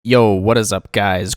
Yo, what is up guys?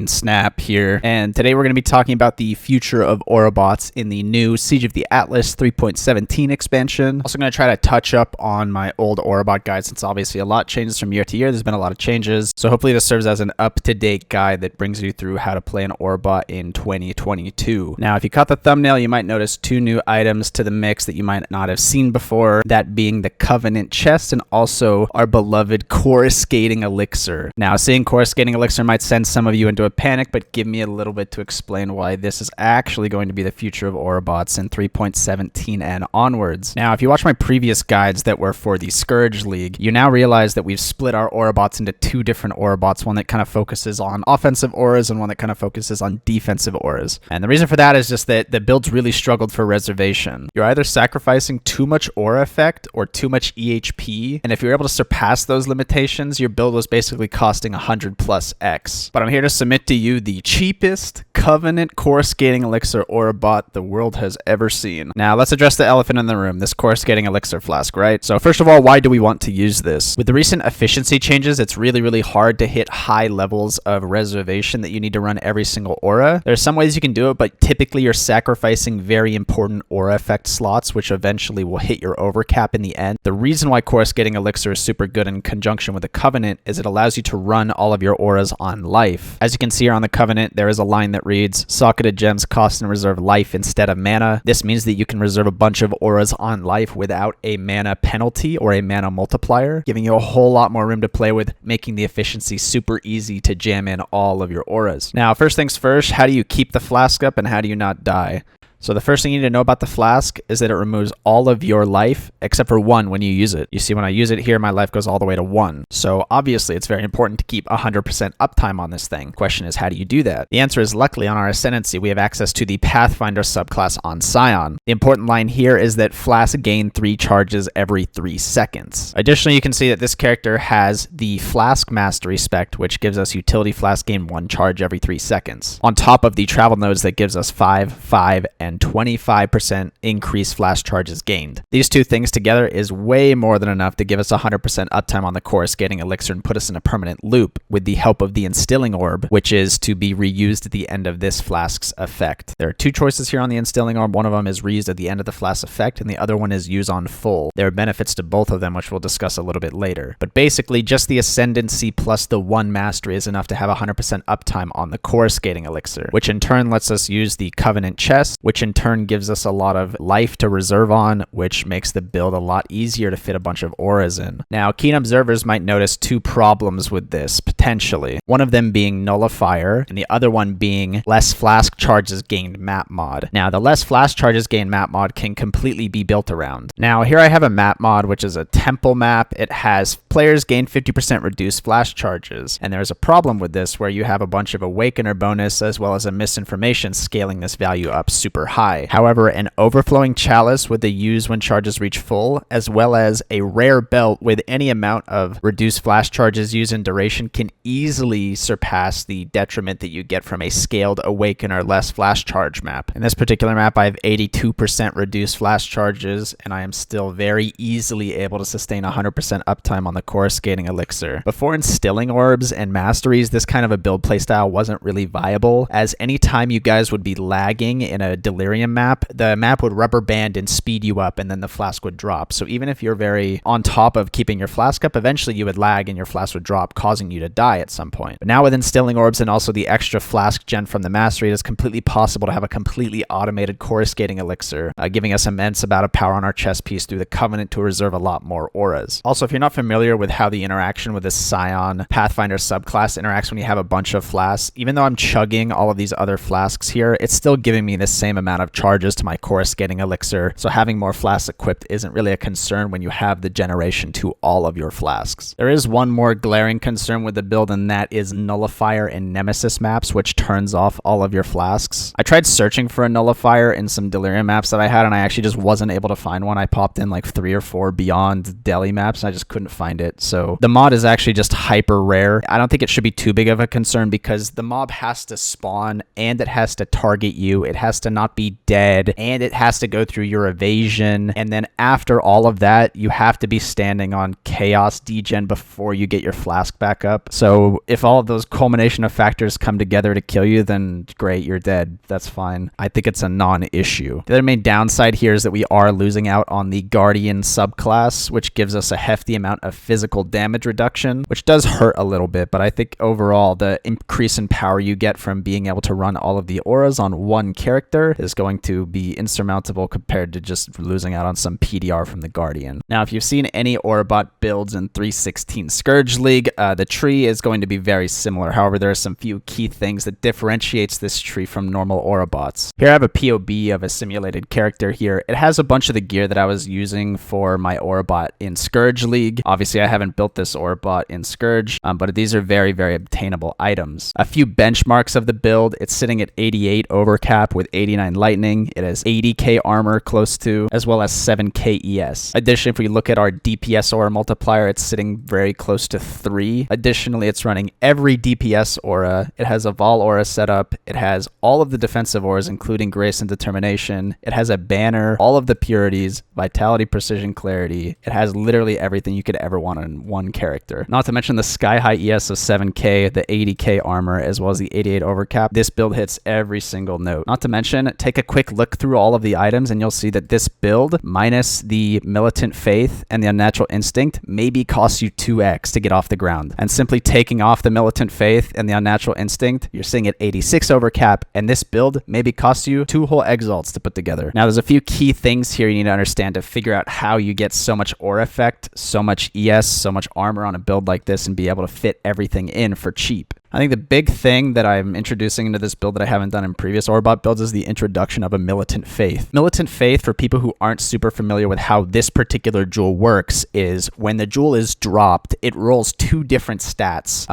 Snap here, and today we're going to be talking about the future of Aurabots in the new Siege of the Atlas 3.17 expansion. Also going to try to touch up on my old Aurabot guide, since obviously a lot changes from year to year. There's been a lot of changes, so hopefully this serves as an up-to-date guide that brings you through how to play an Aurabot in 2022. Now, if you caught the thumbnail, you might notice two new items to the mix that you might not have seen before, that being the Covenant chest and also our beloved Coruscating Elixir. Now, seeing Coruscating Elixir might send some of you into a panic, but give me a little bit to explain why this is actually going to be the future of Aurabots in 3.17 and onwards. Now, if you watch my previous guides that were for the Scourge League, you now realize that we've split our Aurabots into two different Aurabots, one that kind of focuses on offensive auras and one that kind of focuses on defensive auras. And the reason for that is just that the builds really struggled for reservation. You're either sacrificing too much aura effect or too much EHP, and if you're able to surpass those limitations, your build was basically costing 100 plus X. But I'm here to submit to you the cheapest Covenant Coruscating Elixir Aurabot the world has ever seen. Now, let's address the elephant in the room, this Coruscating Elixir Flask, right? So first of all, why do we want to use this? With the recent efficiency changes, it's really hard to hit high levels of reservation that you need to run every single aura. There are some ways you can do it, but typically you're sacrificing very important aura effect slots, which eventually will hit your overcap in the end. The reason why Coruscating Elixir is super good in conjunction with the Covenant is it allows you to run all of your auras on life. As you can see here on the Covenant, there is a line that reads, socketed gems cost and reserve life instead of mana. This means that you can reserve a bunch of auras on life without a mana penalty or a mana multiplier, giving you a whole lot more room to play with, making the efficiency super easy to jam in all of your auras. Now, first things first, how do you keep the Flask up and how do you not die? So the first thing you need to know about the Flask is that it removes all of your life except for 1 when you use it. You see, when I use it here, my life goes all the way to 1. So obviously it's very important to keep 100% uptime on this thing. Question is, how do you do that? The answer is, luckily on our Ascendancy, we have access to the Pathfinder subclass on Scion. The important line here is that Flask gain 3 charges every 3 seconds. Additionally, you can see that this character has the Flask Mastery spec, which gives us Utility Flask gain 1 charge every 3 seconds. On top of the travel nodes that gives us 5, 5, and 25% increased flash charges gained. These two things together is way more than enough to give us 100% uptime on the Coruscating Elixir and put us in a permanent loop with the help of the Instilling Orb, which is to be reused at the end of this Flask's effect. There are 2 choices here on the Instilling Orb. One of them is reused at the end of the Flask's effect, and the other one is use on full. There are benefits to both of them, which we'll discuss a little bit later. But basically, just the Ascendancy plus the 1 Mastery is enough to have 100% uptime on the Coruscating Elixir, which in turn lets us use the Covenant chest, which in turn gives us a lot of life to reserve on, which makes the build a lot easier to fit a bunch of auras in. Now, keen observers might notice 2 problems with this, potentially. One of them being Nullifier, and the other one being less Flask charges gained map mod. Now, the less Flask charges gained map mod can completely be built around. Now, here I have a map mod, which is a temple map. It has players gain 50% reduced flash charges, and there's a problem with this where you have a bunch of Awakener bonus as well as a misinformation scaling this value up super high. However, an Overflowing Chalice with the use when charges reach full, as well as a rare belt with any amount of reduced flash charges used in duration can easily surpass the detriment that you get from a scaled Awakener less flash charge map. In this particular map, I have 82% reduced flash charges, and I am still very easily able to sustain 100% uptime on the Coruscating Elixir. Before Instilling Orbs and Masteries, this kind of a build playstyle wasn't really viable, as any time you guys would be lagging in a Delirium map, the map would rubber band and speed you up, and then the Flask would drop. So even if you're very on top of keeping your Flask up, eventually you would lag and your Flask would drop, causing you to die at some point. But now with Instilling Orbs and also the extra Flask gen from the Mastery, it is completely possible to have a completely automated Coruscating Elixir, giving us immense amount of power on our chest piece through the Covenant to reserve a lot more auras. Also, if you're not familiar with how the interaction with this Scion Pathfinder subclass interacts when you have a bunch of Flasks, even though I'm chugging all of these other Flasks here, it's still giving me the same amount of charges to my Coruscating Elixir, so having more Flasks equipped isn't really a concern when you have the generation to all of your Flasks. There is one more glaring concern with the build, and that is Nullifier and Nemesis maps, which turns off all of your Flasks. I tried searching for a Nullifier in some Delirium maps that I had, and I actually just wasn't able to find one. I popped in like 3 or 4 Beyond Delhi maps, and I just couldn't find it. So the mod is actually just hyper rare. I don't think it should be too big of a concern because the mob has to spawn and it has to target you. It has to not not be dead, and it has to go through your evasion. And then after all of that, you have to be standing on chaos degen before you get your flask back up. So if all of those culmination of factors come together to kill you, then great, you're dead. That's fine. I think it's a non-issue. The other main downside here is that we are losing out on the Guardian subclass, which gives us a hefty amount of physical damage reduction, which does hurt a little bit, but I think overall the increase in power you get from being able to run all of the auras on one character is going to be insurmountable compared to just losing out on some PDR from the Guardian. Now, if you've seen any Aurabot builds in 3.16 Scourge League, the tree is going to be very similar. However, there are some few key things that differentiates this tree from normal Aurabots. Here I have a POB of a simulated character here. It has a bunch of the gear that I was using for my Aurabot in Scourge League. Obviously, I haven't built this Aurabot in Scourge, but these are very, very obtainable items. A few benchmarks of the build. It's sitting at 88 overcap with 89 lightning. It has 80k armor close to, as well as 7k ES. Additionally, if we look at our DPS aura multiplier, it's sitting very close to 3. Additionally, it's running every DPS aura. It has a Vol aura setup. It has all of the defensive auras, including Grace and Determination. It has a banner, all of the purities, Vitality, Precision, Clarity. It has literally everything you could ever want in one character. Not to mention the sky-high ES of 7k, the 80k armor, as well as the 88 overcap. This build hits every single note. Not to mention, take a quick look through all of the items and you'll see that this build, minus the Militant Faith and the Unnatural Instinct, maybe costs you 2x to get off the ground. And simply taking off the Militant Faith and the Unnatural Instinct, you're sitting at 86 overcap, and this build maybe costs you 2 whole exalts to put together. Now, there's a few key things here you need to understand to figure out how you get so much aura effect, so much ES, so much armor on a build like this and be able to fit everything in for cheap. I think the big thing that I'm introducing into this build that I haven't done in previous Aurabot builds is the introduction of a Militant Faith. Militant Faith, for people who aren't super familiar with how this particular jewel works, is when the jewel is dropped, it rolls 2 different stats.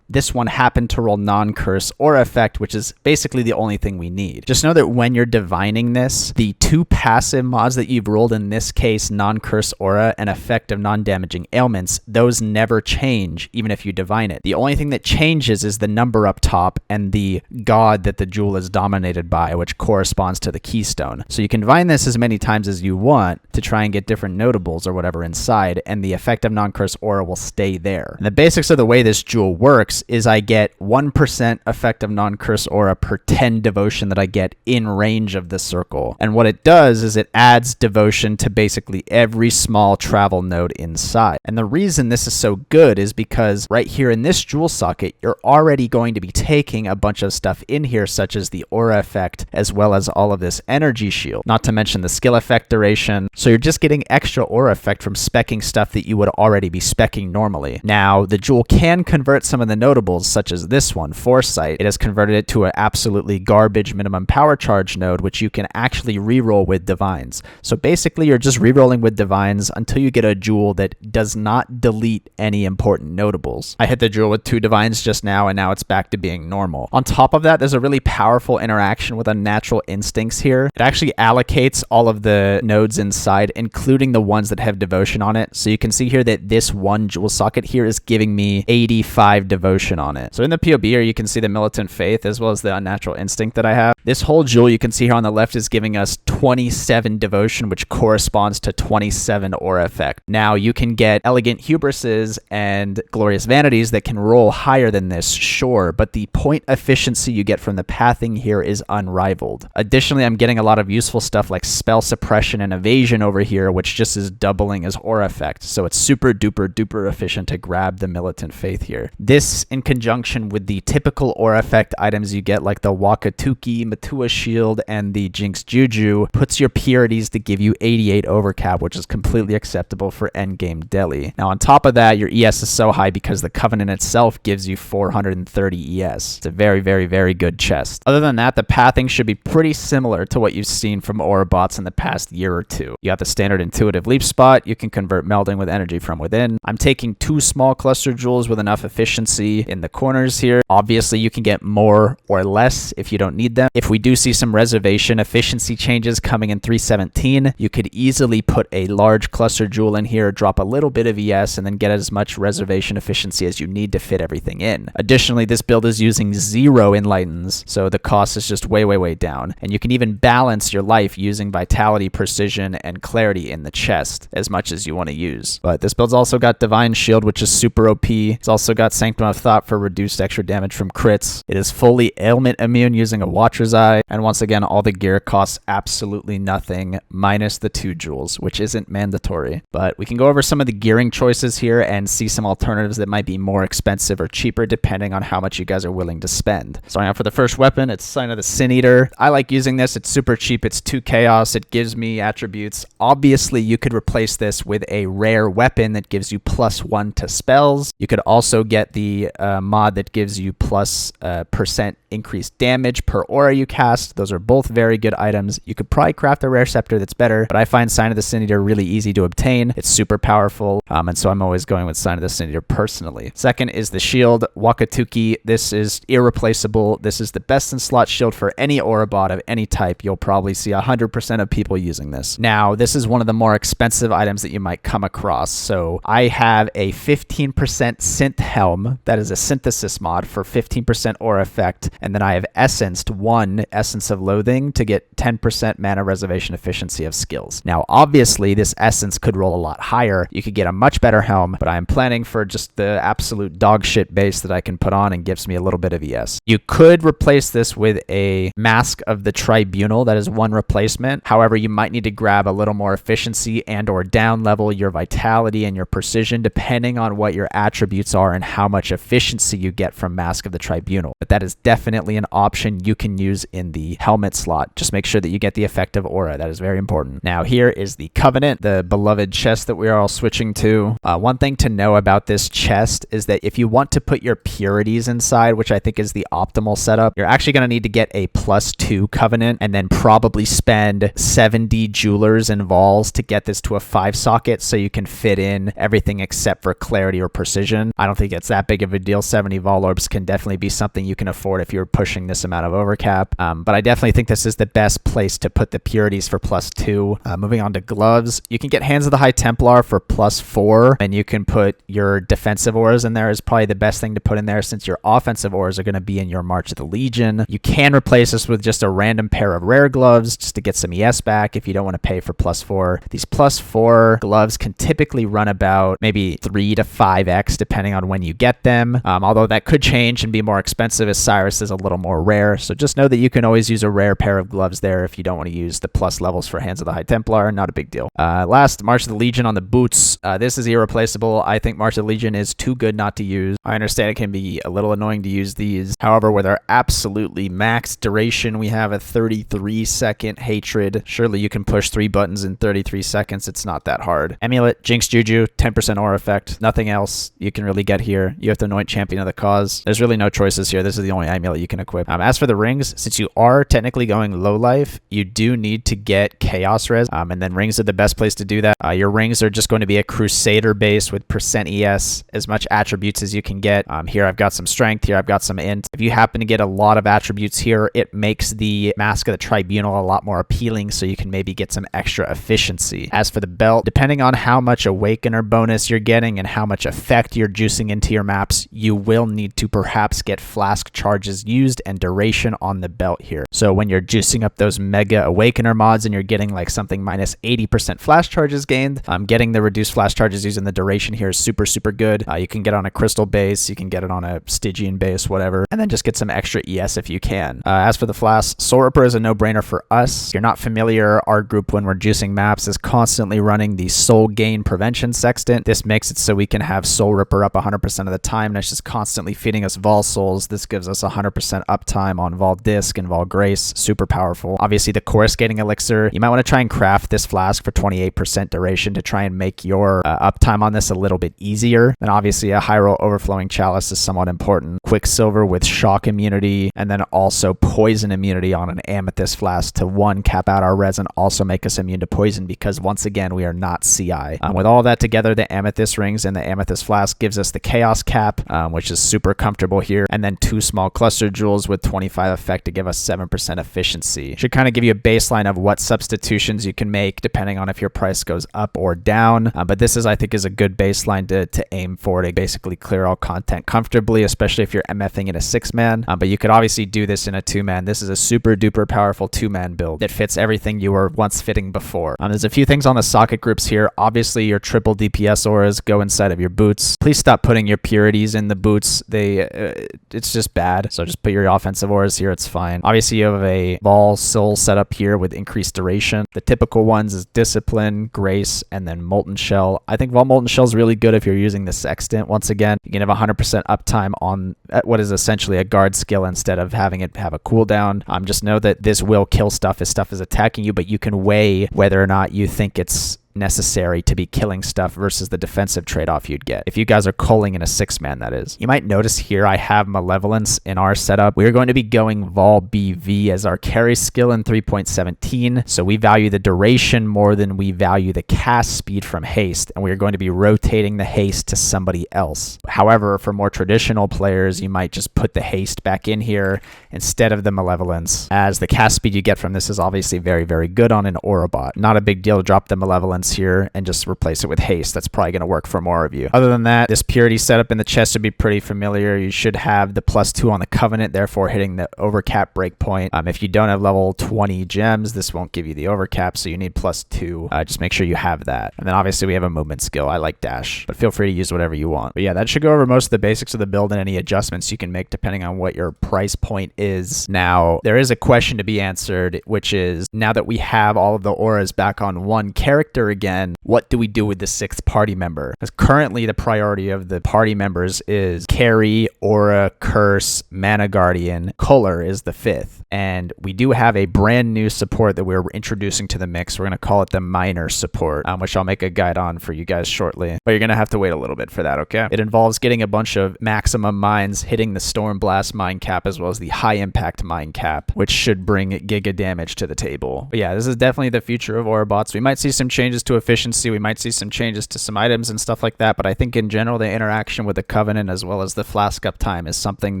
This one happened to roll non-curse aura effect, which is basically the only thing we need. Just know that when you're divining this, the 2 passive mods that you've rolled, in this case, non-curse aura and effect of non-damaging ailments, those never change, even if you divine it. The only thing that changes is the number up top and the god that the jewel is dominated by, which corresponds to the keystone. So you can divine this as many times as you want to try and get different notables or whatever inside, and the effect of non-curse aura will stay there. And the basics of the way this jewel works is I get 1% effect of non-curse aura per 10 devotion that I get in range of the circle. And what it does is it adds devotion to basically every small travel node inside. And the reason this is so good is because right here in this jewel socket, you're already going to be taking a bunch of stuff in here, such as the aura effect, as well as all of this energy shield, not to mention the skill effect duration. So you're just getting extra aura effect from speccing stuff that you would already be speccing normally. Now, the jewel can convert some of the notables, such as this one, Foresight. It has converted it to an absolutely garbage minimum power charge node, which you can actually reroll with divines. So basically, you're just rerolling with divines until you get a jewel that does not delete any important notables. I hit the jewel with 2 divines just now, and now it's back to being normal. On top of that, there's a really powerful interaction with Unnatural Instincts here. It actually allocates all of the nodes inside, including the ones that have devotion on it. So you can see here that this one jewel socket here is giving me 85 devotion on it. So in the POB here, you can see the Militant Faith as well as the Unnatural Instinct that I have. This whole jewel you can see here on the left is giving us 27 devotion, which corresponds to 27 aura effect. Now you can get Elegant Hubrises and Glorious Vanities that can roll higher than this, sure, but the point efficiency you get from the pathing here is unrivaled. Additionally, I'm getting a lot of useful stuff like spell suppression and evasion over here, which just is doubling as aura effect. So it's super duper duper efficient to grab the Militant Faith here. This, in conjunction with the typical aura effect items you get like the Wakatuki, Matua Shield, and the Jinx Juju, puts your purities to give you 88 overcap, which is completely acceptable for endgame Deli. Now on top of that, your ES is so high because the Covenant itself gives you 430 ES. It's a very, very, very good chest. Other than that, the pathing should be pretty similar to what you've seen from Aurabots in the past year or two. You got the standard intuitive leap spot. You can convert melding with energy from within. I'm taking 2 small cluster jewels with enough efficiency in the corners here. Obviously, you can get more or less if you don't need them. If we do see some reservation efficiency changes coming in 3.17, you could easily put a large cluster jewel in here, drop a little bit of ES, and then get as much reservation efficiency as you need to fit everything in. Additionally, this build is using 0 enlightens, so the cost is just way, way, way down. And you can even balance your life using vitality, precision, and clarity in the chest as much as you want to use. But this build's also got Divine Shield, which is super OP. It's also got Sanctum of Thought for reduced extra damage from crits. It is fully ailment immune using a Watcher's Eye. And once again, all the gear costs absolutely nothing, minus the 2 jewels, which isn't mandatory. But we can go over some of the gearing choices here and see some alternatives that might be more expensive or cheaper depending on how much you guys are willing to spend. Starting out for the first weapon, it's Sign of the Sin Eater. I like using this. It's super cheap. It's 2 chaos. It gives me attributes. Obviously, you could replace this with a rare weapon that gives you +1 to spells. You could also get the mod that gives you plus % increased damage per aura you cast. Those are both very good items. You could probably craft a rare scepter that's better, but I find Sign of the Sin Eater really easy to obtain. It's super powerful, and so I'm always going with Sign of the Sin Eater personally. Second is the shield, Wakatuki. This is irreplaceable. This is the best in slot shield for any Aurabot of any type. You'll probably see 100% of people using this. Now, this is one of the more expensive items that you might come across. So I have a 15% synth helm. That is a synthesis mod for 15% aura effect. And then I have essenced 1 Essence of Loathing to get 10% mana reservation efficiency of skills. Now, obviously, this essence could roll a lot higher. You could get a much better helm, but I am planning for just the absolute dog shit base that I can put on and gives me a little bit of ES. You could replace this with a Mask of the Tribunal. That is 1 replacement. However, you might need to grab a little more efficiency and or down level your vitality and your precision depending on what your attributes are and how much efficiency you get from Mask of the Tribunal. But that is definitely an option you can use in the helmet slot. Just make sure that you get the effective aura. That is very important. Now here is the Covenant, the beloved chest that we are all switching to. One thing to know about this chest is that if you want to put your purities inside, which I think is the optimal setup, you're actually going to need to get a +2 Covenant and then probably spend 70 jewelers and vols to get this to a 5 socket so you can fit in everything except for clarity or precision. I don't think it's that big of a deal. 70 vol orbs can definitely be something you can afford if you're pushing this amount of overcap. But I definitely think this is the best place to put the purities for +2. Moving on to gloves, you can get Hands of the High Templar for +4, and you can put your defensive auras in there is probably the best thing to put in there since your offensive auras are going to be in your March of the Legion. You can replace this with just a random pair of rare gloves just to get some ES back if you don't want to pay for +4. These +4 gloves can typically run about maybe 3 to 5x depending on when you get them, although that could change and be more expensive as Cyrus is a little more rare. So just know that you can always use a rare pair of gloves there if you don't want to use the plus levels for Hands of the High Templar. Not a big deal. Last, March of the Legion on the boots. This is irreplaceable. I think March of the Legion is too good not to use. I understand it can be a little annoying to use these. However, with our absolutely max duration, we have a 33-second hatred. Surely you can push 3 buttons in 33 seconds. It's not that hard. Amulet, Jinx Juju, 10% aura effect. Nothing else you can really get here. You have to anoint Champion of the Cause. There's really no choices here. This is the only amulet you can equip. As for the rings, since you are technically going low life, you do need to get Chaos Res, and then rings are the best place to do that. Your rings are just going to be a Crusader base with % ES, as much attributes as you can get. Here I've got some strength, here I've got some int. If you happen to get a lot of attributes here, it makes the Mask of the Tribunal a lot more appealing, so you can maybe get some extra efficiency. As for the belt, depending on how much Awakener bonus you're getting and how much effect you're juicing into your maps, you will need to perhaps get Flask charges used and duration on the belt here. So when you're juicing up those mega Awakener mods and you're getting like something minus 80% flash charges gained, getting the reduced flash charges using the duration here is super, super good. You can get on a crystal base, you can get it on a Stygian base, whatever, and then just get some extra ES if you can. As for the Flask, Soul Ripper is a no-brainer for us. If you're not familiar, our group when we're juicing maps is constantly running the Soul Gain Prevention Sextant. This makes it so we can have Soul Ripper up 100% of the time, and it's just constantly feeding us Vol Souls. This gives us 100% uptime on Vol Disc and Vol Grace. Super powerful. Obviously, the Coruscating Elixir, you might want to try and craft this flask for 28% duration to try and make your uptime on this a little bit easier. And obviously, a Hyrule Overflowing Chalice is somewhat important. Quicksilver with shock immunity, and then also poison immunity on an Amethyst flask to 1, cap out our res and also make us immune to poison because once again, we are not CI. With all that together, the Amethyst rings and the Amethyst flask gives us the Chaos Cap, which is super comfortable here, and then 2 small cluster booster jewels with 25 effect to give us 7% efficiency. Should kind of give you a baseline of what substitutions you can make depending on if your price goes up or down. But this is, I think, is a good baseline to aim for to basically clear all content comfortably, especially if you're MFing in a 6-man. But you could obviously do this in a 2-man. This is a super duper powerful 2-man build that fits everything you were once fitting before. There's a few things on the socket groups here. Obviously, your triple DPS auras go inside of your boots. Please stop putting your purities in the boots. It's just bad. So just put your offensive auras here. It's fine. Obviously, you have a Vol Soul setup here with increased duration. The typical ones is Discipline, Grace, and then Molten Shell. I think Vol Molten Shell is really good if you're using the Sextant. Once again, you can have 100% uptime on what is essentially a guard skill instead of having it have a cooldown. Just know that this will kill stuff if stuff is attacking you, but you can weigh whether or not you think it's necessary to be killing stuff versus the defensive trade-off you'd get if you guys are culling in a 6-man, that is. You might notice here I have Malevolence in our setup. We're going to be going Vol BV as our carry skill in 3.17, so we value the duration more than we value the cast speed from haste, and we're going to be rotating the haste to somebody else. However, for more traditional players, you might just put the haste back in here instead of the Malevolence, as the cast speed you get from this is obviously very, very good on an Aurabot. Not a big deal to drop the Malevolence here and just replace it with haste. That's probably going to work for more of you. Other than that, this purity setup in the chest would be pretty familiar. You should have the +2 on the Covenant, therefore hitting the overcap breakpoint. If you don't have level 20 gems, this won't give you the overcap, so you need +2. Just make sure you have that. And then obviously we have a movement skill. I like dash, but feel free to use whatever you want. But yeah, that should go over most of the basics of the build and any adjustments you can make depending on what your price point is. Now, there is a question to be answered, which is, now that we have all of the auras back on one character again, what do we do with the 6th party member? Because currently the priority of the party members is Carry, Aura, Curse, Mana Guardian. Color is the 5th. And we do have a brand new support that we're introducing to the mix. We're going to call it the Minor support, which I'll make a guide on for you guys shortly. But you're going to have to wait a little bit for that, okay? It involves getting a bunch of maximum mines, hitting the Storm Blast mine cap as well as the High Impact mine cap, which should bring giga damage to the table. But yeah, this is definitely the future of Aurabots. We might see some changes to efficiency. We might see some changes to some items and stuff like that. But I think in general, the interaction with the Covenant as well as the Flask uptime is something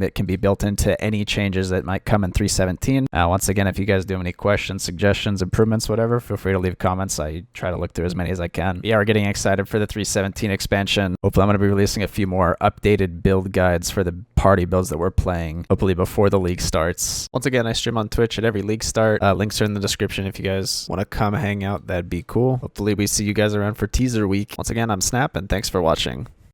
that can be built into any changes that might come in 3.17. Once again, if you guys do have any questions, suggestions, improvements, whatever, feel free to leave comments. I try to look through as many as I can. Yeah, we're getting excited for the 3.17 expansion. Hopefully I'm going to be releasing a few more updated build guides for the party builds that we're playing, hopefully before the league starts. Once again, I stream on Twitch at every league start. Links are in the description if you guys want to come hang out. That'd be cool. Hopefully we see you guys around for teaser week. Once again, I'm Snap, and thanks for watching.